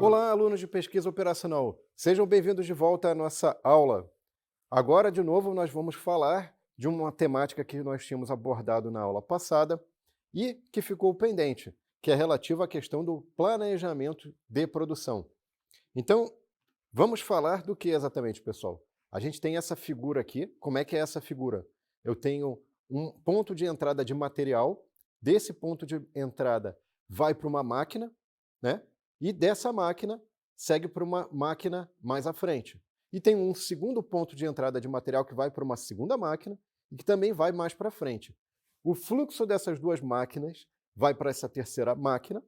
Olá, alunos de pesquisa operacional. Sejam bem-vindos de volta à nossa aula. Agora, de novo, nós vamos falar de uma temática que nós tínhamos abordado na aula passada e que ficou pendente, que é relativa à questão do planejamento de produção. Então, vamos falar do que exatamente, pessoal? A gente tem essa figura aqui. Como é que é essa figura? Eu tenho um ponto de entrada de material, desse ponto de entrada vai para uma máquina, né? E dessa máquina segue para uma máquina mais à frente. E tem um segundo ponto de entrada de material que vai para uma segunda máquina e que também vai mais para frente. O fluxo dessas duas máquinas vai para essa terceira máquina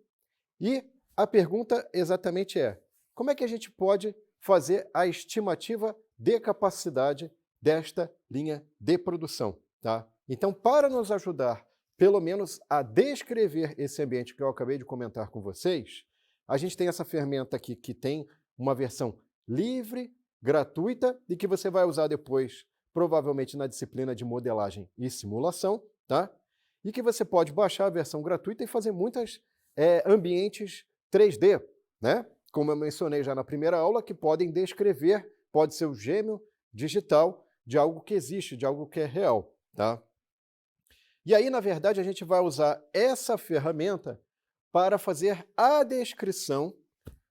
e a pergunta exatamente é: como é que a gente pode fazer a estimativa de capacidade desta linha de produção? Tá? Então, para nos ajudar, pelo menos, a descrever esse ambiente que eu acabei de comentar com vocês, a gente tem essa ferramenta aqui que tem uma versão livre, gratuita, e que você vai usar depois, provavelmente na disciplina de modelagem e simulação, tá? E que você pode baixar a versão gratuita e fazer muitos ambientes 3D, né? Como eu mencionei já na primeira aula, que podem descrever, pode ser o gêmeo digital de algo que existe, de algo que é real, tá? E aí, na verdade, a gente vai usar essa ferramenta para fazer a descrição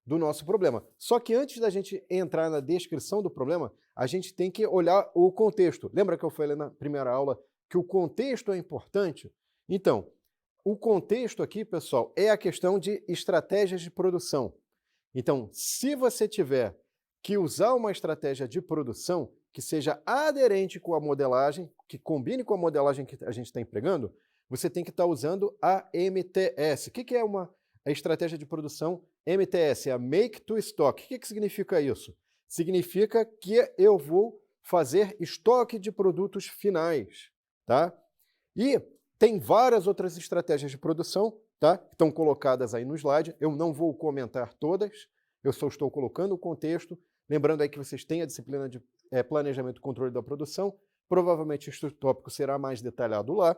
do nosso problema. Só que antes da gente entrar na descrição do problema, a gente tem que olhar o contexto. Lembra que eu falei na primeira aula que o contexto é importante? Então, o contexto aqui, pessoal, é a questão de estratégias de produção. Então, se você tiver que usar uma estratégia de produção que seja aderente com a modelagem, que combine com a modelagem que a gente está empregando, você tem que estar usando a MTS. O que é uma estratégia de produção MTS? É a Make to Stock. O que significa isso? Significa que eu vou fazer estoque de produtos finais, tá? E tem várias outras estratégias de produção, tá? Que estão colocadas aí no slide. Eu não vou comentar todas, eu só estou colocando o contexto. Lembrando aí que vocês têm a disciplina de planejamento e controle da produção. Provavelmente este tópico será mais detalhado lá.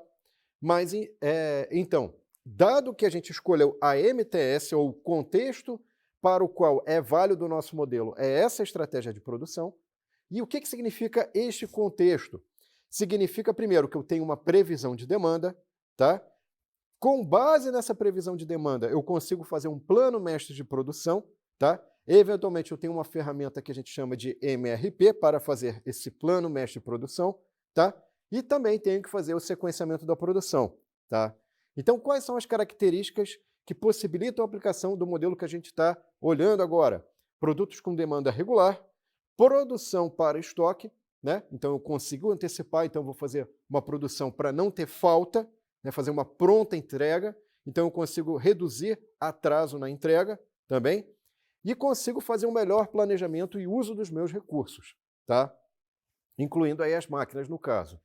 Mas, então, dado que a gente escolheu a MTS, ou o contexto para o qual é válido o nosso modelo, é essa estratégia de produção. E o que significa este contexto? Significa, primeiro, que eu tenho uma previsão de demanda, tá? Com base nessa previsão de demanda, eu consigo fazer um plano mestre de produção, tá? Eventualmente, eu tenho uma ferramenta que a gente chama de MRP para fazer esse plano mestre de produção, tá? E também tenho que fazer o sequenciamento da produção, tá? Então, quais são as características que possibilitam a aplicação do modelo que a gente está olhando agora? Produtos com demanda regular, produção para estoque, né? Então, eu consigo antecipar, então vou fazer uma produção para não ter falta, né? Fazer uma pronta entrega, então eu consigo reduzir atraso na entrega também, e consigo fazer um melhor planejamento e uso dos meus recursos, tá? Incluindo aí as máquinas, no caso.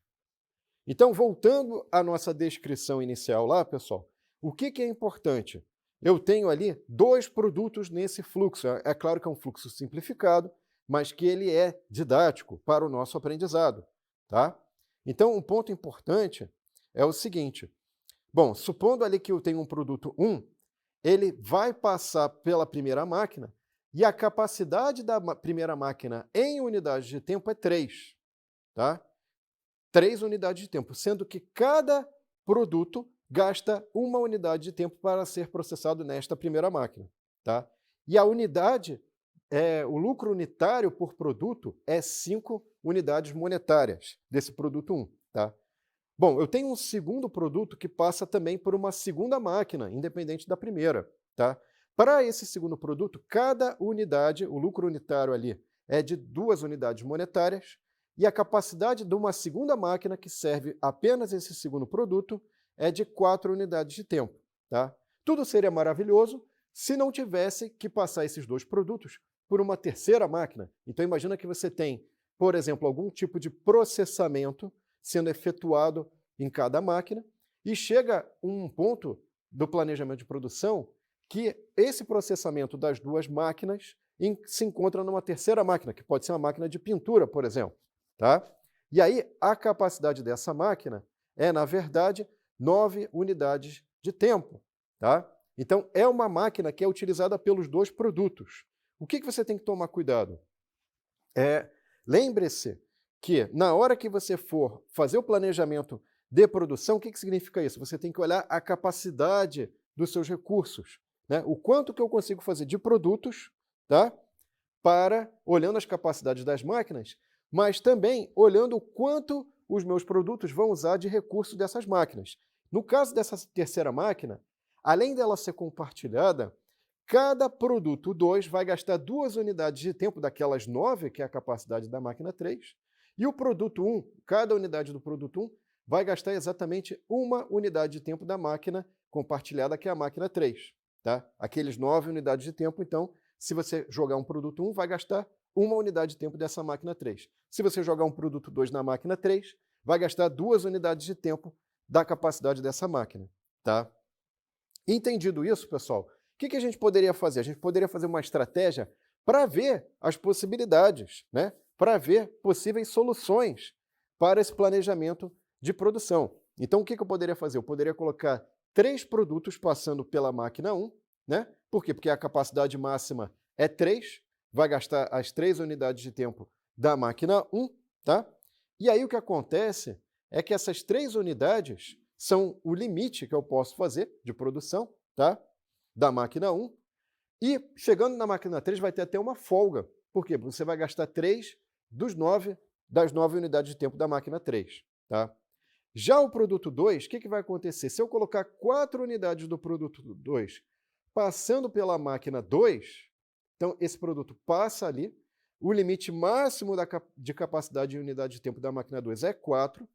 Então, voltando à nossa descrição inicial lá, pessoal, o que é importante? Eu tenho ali dois produtos nesse fluxo. É claro que é um fluxo simplificado, mas que ele é didático para o nosso aprendizado, tá? Então, um ponto importante é o seguinte. Bom, supondo ali que eu tenho um produto 1, ele vai passar pela primeira máquina e a capacidade da primeira máquina em unidades de tempo é 3, tá? 3 unidades de tempo, sendo que cada produto gasta 1 unidade de tempo para ser processado nesta primeira máquina, tá? E a unidade, o lucro unitário por produto é 5 unidades monetárias desse produto 1, tá? Bom, eu tenho um segundo produto que passa também por uma segunda máquina, independente da primeira, tá? Para esse segundo produto, cada unidade, o lucro unitário ali é de 2 unidades monetárias, e a capacidade de uma segunda máquina que serve apenas esse segundo produto é de 4 unidades de tempo, tá? Tudo seria maravilhoso se não tivesse que passar esses dois produtos por uma terceira máquina. Então imagina que você tem, por exemplo, algum tipo de processamento sendo efetuado em cada máquina e chega um ponto do planejamento de produção que esse processamento das duas máquinas se encontra numa terceira máquina, que pode ser uma máquina de pintura, por exemplo. Tá? E aí, a capacidade dessa máquina é, na verdade, 9 unidades de tempo. Tá? Então, é uma máquina que é utilizada pelos dois produtos. O que você tem que tomar cuidado? Lembre-se que, na hora que você for fazer o planejamento de produção, o que significa isso? Você tem que olhar a capacidade dos seus recursos, né? O quanto que eu consigo fazer de produtos, tá? Olhando as capacidades das máquinas, mas também olhando o quanto os meus produtos vão usar de recursos dessas máquinas. No caso dessa terceira máquina, além dela ser compartilhada, cada produto 2 vai gastar 2 unidades de tempo daquelas 9, que é a capacidade da máquina 3, e o produto 1, cada unidade do produto 1, vai gastar exatamente 1 unidade de tempo da máquina compartilhada, que é a máquina 3. Tá? Aqueles 9 unidades de tempo, então, se você jogar um produto 1, vai gastar 1 unidade de tempo dessa máquina 3. Se você jogar um produto 2 na máquina 3, vai gastar 2 unidades de tempo da capacidade dessa máquina. Tá? Entendido isso, pessoal, o que a gente poderia fazer? A gente poderia fazer uma estratégia para ver as possibilidades, né? Para ver possíveis soluções para esse planejamento de produção. Então, o que eu poderia fazer? Eu poderia colocar 3 produtos passando pela máquina 1, né? Por quê? Porque a capacidade máxima é 3, vai gastar as 3 unidades de tempo da máquina 1, tá? E aí o que acontece é que essas 3 unidades são o limite que eu posso fazer de produção, tá? Da máquina 1, e chegando na máquina 3 vai ter até uma folga. Por quê? Você vai gastar 3 das 9 unidades de tempo da máquina 3. Tá? Já o produto 2, o que vai acontecer? Se eu colocar 4 unidades do produto 2 passando pela máquina 2, então esse produto passa ali, o limite máximo de capacidade de unidade de tempo da máquina 2 é 4,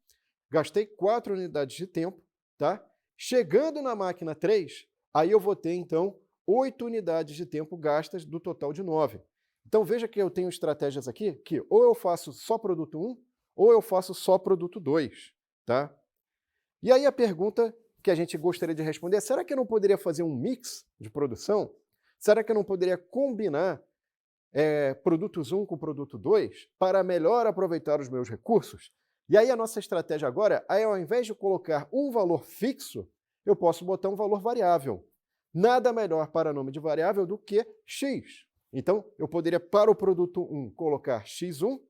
gastei 4 unidades de tempo, tá? Chegando na máquina 3, aí eu vou ter, então, 8 unidades de tempo gastas do total de 9. Então, veja que eu tenho estratégias aqui que ou eu faço só produto 1, ou eu faço só produto 2. Tá? E aí a pergunta que a gente gostaria de responder é, será que eu não poderia fazer um mix de produção? Será que eu não poderia combinar produtos 1 com produto 2 para melhor aproveitar os meus recursos? E aí a nossa estratégia agora é, ao invés de colocar um valor fixo, eu posso botar um valor variável. Nada melhor para nome de variável do que x. Então, eu poderia, para o produto 1, colocar x1,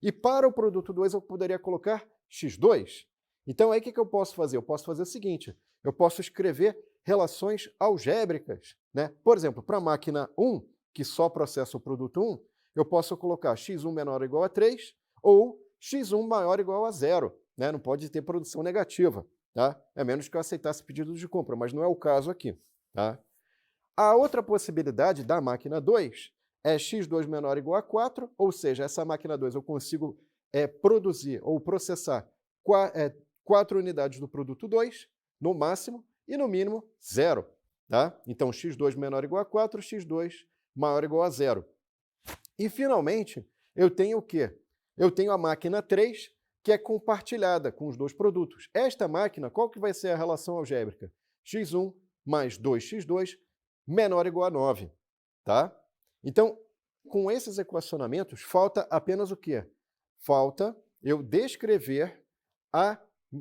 e para o produto 2, eu poderia colocar x2. Então, aí o que eu posso fazer? Eu posso fazer o seguinte, eu posso escrever relações algébricas, né? Por exemplo, para a máquina 1, que só processa o produto 1, eu posso colocar x1 menor ou igual a 3, ou x1 maior ou igual a 0. Né? Não pode ter produção negativa. Tá? A menos que eu aceitasse pedido de compra, mas não é o caso aqui. Tá? A outra possibilidade da máquina 2 é x2 menor ou igual a 4, ou seja, essa máquina 2 eu consigo produzir ou processar 4 unidades do produto 2, no máximo, e no mínimo 0. Tá? Então, x2 menor ou igual a 4, x2 maior ou igual a 0. E, finalmente, eu tenho o quê? Eu tenho a máquina 3, que é compartilhada com os dois produtos. Esta máquina, qual que vai ser a relação algébrica? x1 mais 2x2 menor ou igual a 9. Tá? Então, com esses equacionamentos, falta apenas o quê? Falta eu descrever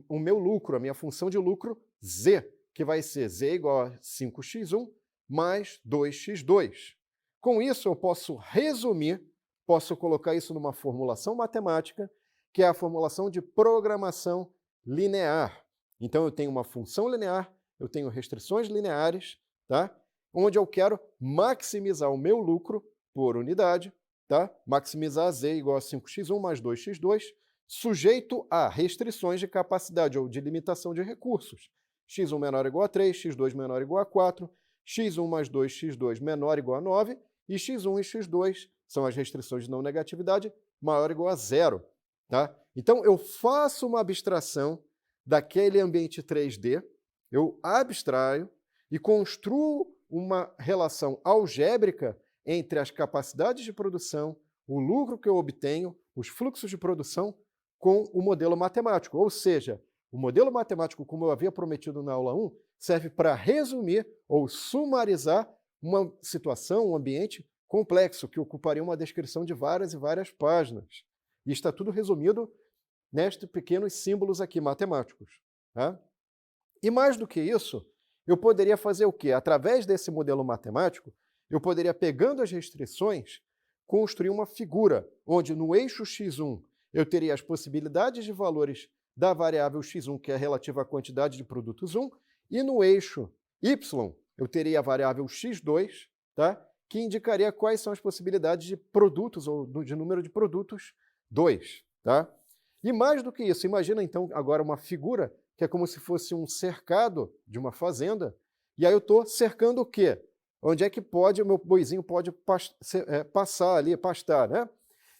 o meu lucro, a minha função de lucro z, que vai ser z igual a 5x1 mais 2x2. Com isso, eu posso resumir, posso colocar isso numa formulação matemática, que é a formulação de programação linear. Então, eu tenho uma função linear, eu tenho restrições lineares, tá? Onde eu quero maximizar o meu lucro por unidade, tá? Maximizar z igual a 5x1 mais 2x2, sujeito a restrições de capacidade ou de limitação de recursos. x1 menor ou igual a 3, x2 menor ou igual a 4, x1 mais 2x2 menor ou igual a 9, e x1 e x2 são as restrições de não negatividade, maior ou igual a 0. Tá? Então, eu faço uma abstração daquele ambiente 3D, eu abstraio e construo uma relação algébrica entre as capacidades de produção, o lucro que eu obtenho, os fluxos de produção, com o modelo matemático. Ou seja, o modelo matemático, como eu havia prometido na aula 1, serve para resumir ou sumarizar uma situação, um ambiente complexo, que ocuparia uma descrição de várias e várias páginas. E está tudo resumido nestes pequenos símbolos aqui matemáticos. Tá? E mais do que isso, eu poderia fazer o quê? Através desse modelo matemático, eu poderia, pegando as restrições, construir uma figura onde no eixo x1 eu teria as possibilidades de valores da variável x1, que é relativa à quantidade de produtos 1, e no eixo y eu teria a variável x2, tá? Que indicaria quais são as possibilidades de produtos, ou de número de produtos 2. Tá? E mais do que isso, imagina então agora uma figura que é como se fosse um cercado de uma fazenda, e aí eu estou cercando o quê? Onde é que o meu boizinho pode passar ali, pastar, né?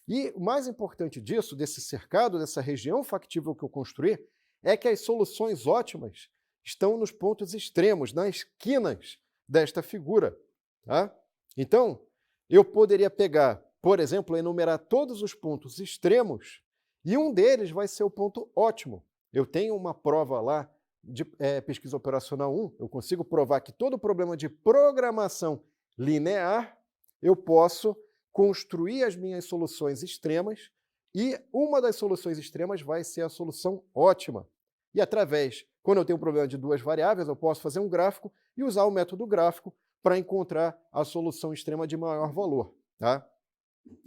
E o mais importante disso, desse cercado, dessa região factível que eu construí, é que as soluções ótimas estão nos pontos extremos, nas esquinas desta figura. Tá? Então, eu poderia pegar, por exemplo, enumerar todos os pontos extremos, e um deles vai ser o ponto ótimo. Eu tenho uma prova lá de pesquisa operacional 1, eu consigo provar que todo problema de programação linear, eu posso construir as minhas soluções extremas, e uma das soluções extremas vai ser a solução ótima. E através, quando eu tenho um problema de duas variáveis, eu posso fazer um gráfico e usar o método gráfico para encontrar a solução extrema de maior valor. Tá?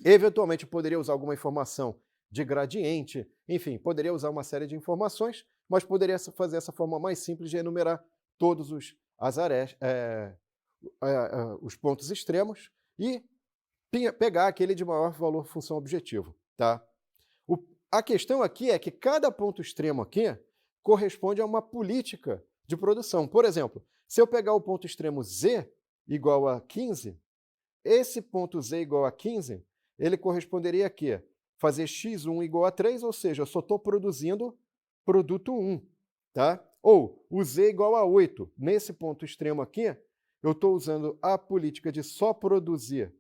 Eventualmente, eu poderia usar alguma informação de gradiente, enfim, poderia usar uma série de informações, mas poderia fazer essa forma mais simples de enumerar todos os os pontos extremos e pegar aquele de maior valor função objetivo. Tá? A questão aqui é que cada ponto extremo aqui corresponde a uma política de produção. Por exemplo, se eu pegar o ponto extremo z igual a 15, esse ponto z igual a 15, ele corresponderia a quê? Fazer x1 igual a 3, ou seja, eu só estou produzindo produto 1. Tá? Ou o z igual a 8. Nesse ponto extremo aqui, eu estou usando a política de só produzir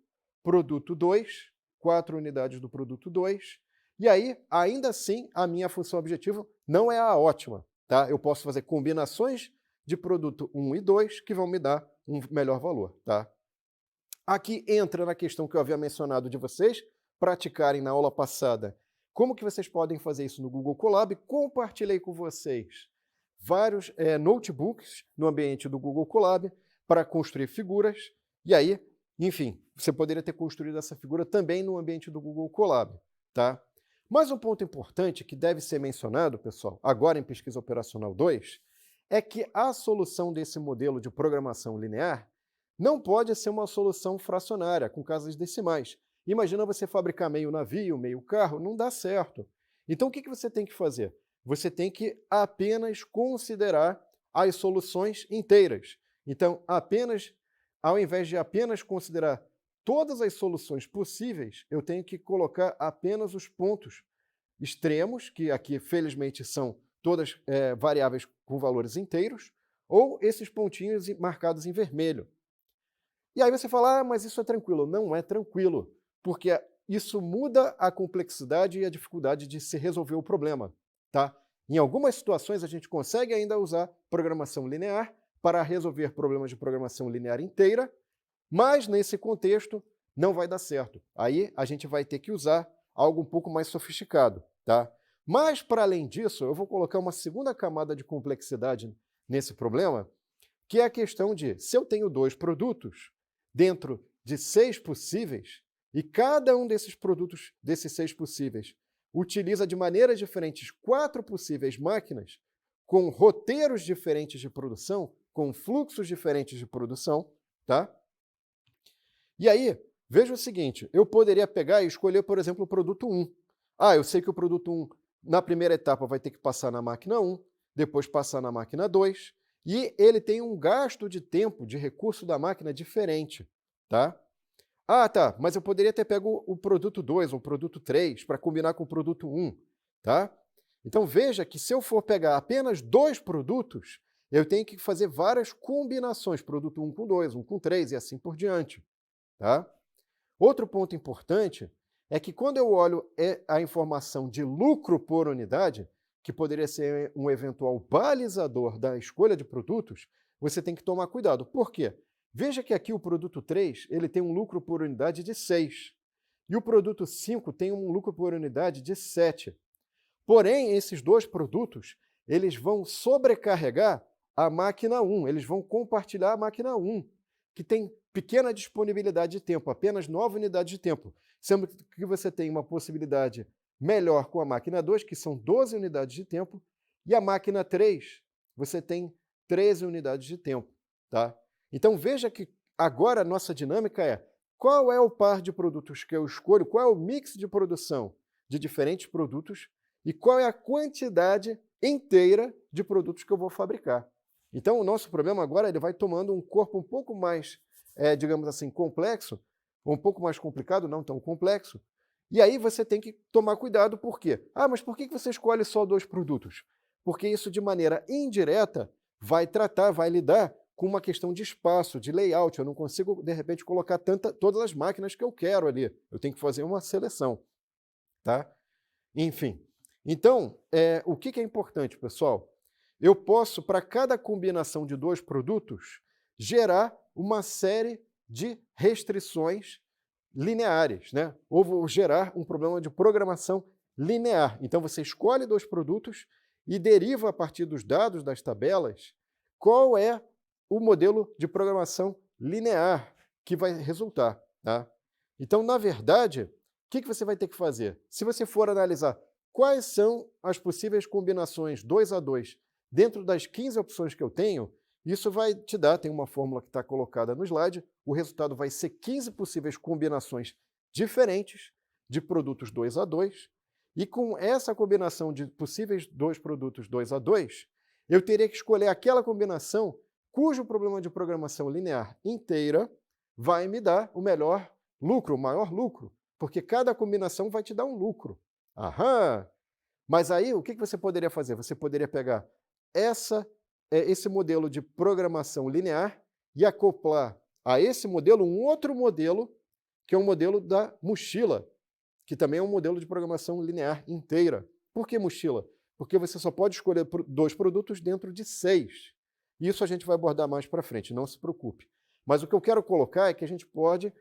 produto 2, 4 unidades do produto 2, e aí, ainda assim, a minha função objetivo não é a ótima. Tá? Eu posso fazer combinações de produto 1 e 2 que vão me dar um melhor valor. Tá? Aqui entra na questão que eu havia mencionado de vocês praticarem na aula passada. Como que vocês podem fazer isso no Google Colab? Compartilhei com vocês vários notebooks no ambiente do Google Colab para construir figuras, e aí, enfim, você poderia ter construído essa figura também no ambiente do Google Colab. Tá? Mas um ponto importante que deve ser mencionado, pessoal, agora em Pesquisa Operacional 2, é que a solução desse modelo de programação linear não pode ser uma solução fracionária, com casas decimais. Imagina você fabricar meio navio, meio carro, não dá certo. Então, o que você tem que fazer? Você tem que apenas considerar as soluções inteiras. Então, ao invés de apenas considerar todas as soluções possíveis, eu tenho que colocar apenas os pontos extremos, que aqui, felizmente, são todas variáveis com valores inteiros, ou esses pontinhos marcados em vermelho. E aí você fala, mas isso é tranquilo. Não é tranquilo, porque isso muda a complexidade e a dificuldade de se resolver o problema. Tá? Em algumas situações, a gente consegue ainda usar programação linear para resolver problemas de programação linear inteira, mas nesse contexto não vai dar certo. Aí a gente vai ter que usar algo um pouco mais sofisticado. Tá? Mas, para além disso, eu vou colocar uma segunda camada de complexidade nesse problema, que é a questão de, se eu tenho 2 produtos dentro de 6 possíveis, e cada um desses produtos, desses 6 possíveis, utiliza de maneiras diferentes 4 possíveis máquinas, com roteiros diferentes de produção, com fluxos diferentes de produção, tá? E aí, veja o seguinte, eu poderia pegar e escolher, por exemplo, o produto 1. Eu sei que o produto 1, na primeira etapa, vai ter que passar na máquina 1, depois passar na máquina 2, e ele tem um gasto de tempo, de recurso da máquina diferente. Tá? Tá, mas eu poderia ter pego o produto 2 ou o produto 3 para combinar com o produto 1. Tá? Então veja que se eu for pegar apenas 2 produtos, eu tenho que fazer várias combinações, produto 1 com 2, 1 com 3 e assim por diante. Tá? Outro ponto importante é que quando eu olho a informação de lucro por unidade, que poderia ser um eventual balizador da escolha de produtos, você tem que tomar cuidado. Por quê? Veja que aqui o produto 3 ele tem um lucro por unidade de 6, e o produto 5 tem um lucro por unidade de 7. Porém, esses 2 produtos eles vão sobrecarregar a máquina 1, eles vão compartilhar a máquina 1, que tem pequena disponibilidade de tempo, apenas 9 unidades de tempo, sendo que você tem uma possibilidade melhor com a máquina 2, que são 12 unidades de tempo, e a máquina 3, você tem 13 unidades de tempo. Tá? Então veja que agora a nossa dinâmica é qual é o par de produtos que eu escolho, qual é o mix de produção de diferentes produtos e qual é a quantidade inteira de produtos que eu vou fabricar. Então o nosso problema agora ele vai tomando um corpo um pouco mais, digamos assim, complexo, um pouco mais complicado, não tão complexo, e aí você tem que tomar cuidado, por quê? Ah, mas por que você escolhe só 2 produtos? Porque isso, de maneira indireta, vai lidar com uma questão de espaço, de layout. Eu não consigo, de repente, colocar todas as máquinas que eu quero ali. Eu tenho que fazer uma seleção. Tá? Enfim. Então, o que é importante, pessoal? Eu posso, para cada combinação de 2 produtos, gerar uma série de restrições lineares, né? Ou vou gerar um problema de programação linear. Então, você escolhe 2 produtos e deriva a partir dos dados das tabelas qual é o modelo de programação linear que vai resultar. Tá? Então, na verdade, o que você vai ter que fazer? Se você for analisar quais são as possíveis combinações 2 a 2 dentro das 15 opções que eu tenho, isso vai te dar, tem uma fórmula que está colocada no slide, o resultado vai ser 15 possíveis combinações diferentes de produtos 2 a 2, e com essa combinação de possíveis 2 produtos 2 a 2, eu teria que escolher aquela combinação cujo problema de programação linear inteira vai me dar o melhor lucro, o maior lucro, porque cada combinação vai te dar um lucro. Aham! Mas aí, o que você poderia fazer? Você poderia pegar esse modelo de programação linear e acoplar a esse modelo um outro modelo, que é o modelo da mochila, que também é um modelo de programação linear inteira. Por que mochila? Porque você só pode escolher 2 produtos dentro de 6. Isso a gente vai abordar mais para frente, não se preocupe. Mas o que eu quero colocar é que a gente pode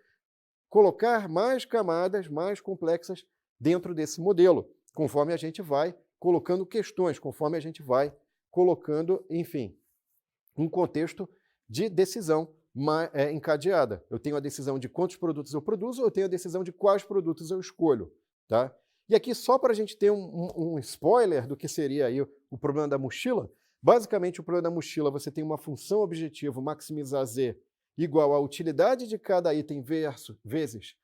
colocar mais camadas mais complexas dentro desse modelo, conforme a gente vai colocando questões, conforme a gente vai colocando, enfim, um contexto de decisão encadeada. Eu tenho a decisão de quantos produtos eu produzo, eu tenho a decisão de quais produtos eu escolho. Tá? E aqui, só para a gente ter um spoiler do que seria aí o problema da mochila, basicamente o problema da mochila, você tem uma função objetivo, maximizar Z, igual a utilidade de cada item vezes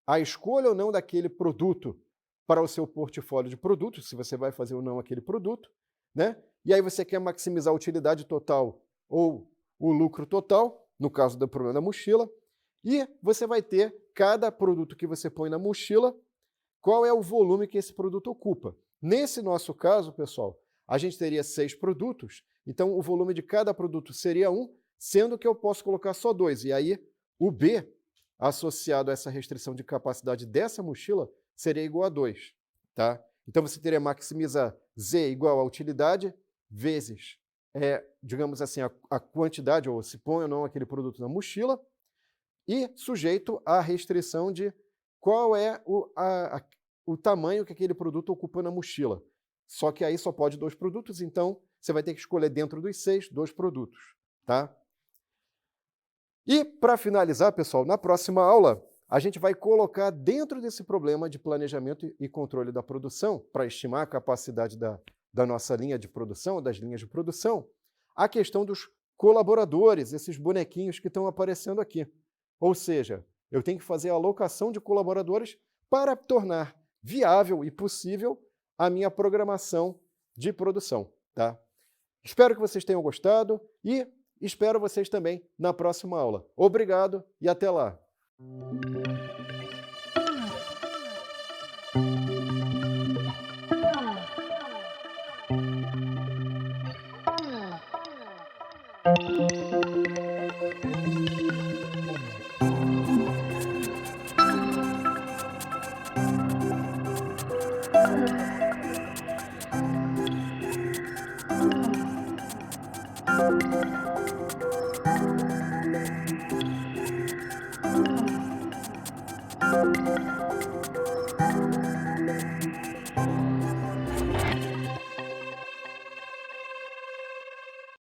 a escolha ou não daquele produto para o seu portfólio de produtos, se você vai fazer ou não aquele produto, né? E aí você quer maximizar a utilidade total ou o lucro total, no caso do problema da mochila, e você vai ter cada produto que você põe na mochila, qual é o volume que esse produto ocupa. Nesse nosso caso, pessoal, a gente teria 6 produtos, então o volume de cada produto seria 1, sendo que eu posso colocar só 2, e aí o B, associado a essa restrição de capacidade dessa mochila, seria igual a 2. Tá? Então você teria maximizar Z igual a utilidade vezes, digamos assim, a quantidade, ou se põe ou não aquele produto na mochila, e sujeito à restrição de qual é o tamanho que aquele produto ocupa na mochila. Só que aí só pode 2 produtos, então você vai ter que escolher dentro dos 6, 2 produtos. Tá? E, para finalizar, pessoal, na próxima aula, a gente vai colocar dentro desse problema de planejamento e controle da produção, para estimar a capacidade da nossa linha de produção, das linhas de produção, a questão dos colaboradores, esses bonequinhos que estão aparecendo aqui. Ou seja, eu tenho que fazer a alocação de colaboradores para tornar viável e possível a minha programação de produção. Tá? Espero que vocês tenham gostado e espero vocês também na próxima aula. Obrigado e até lá!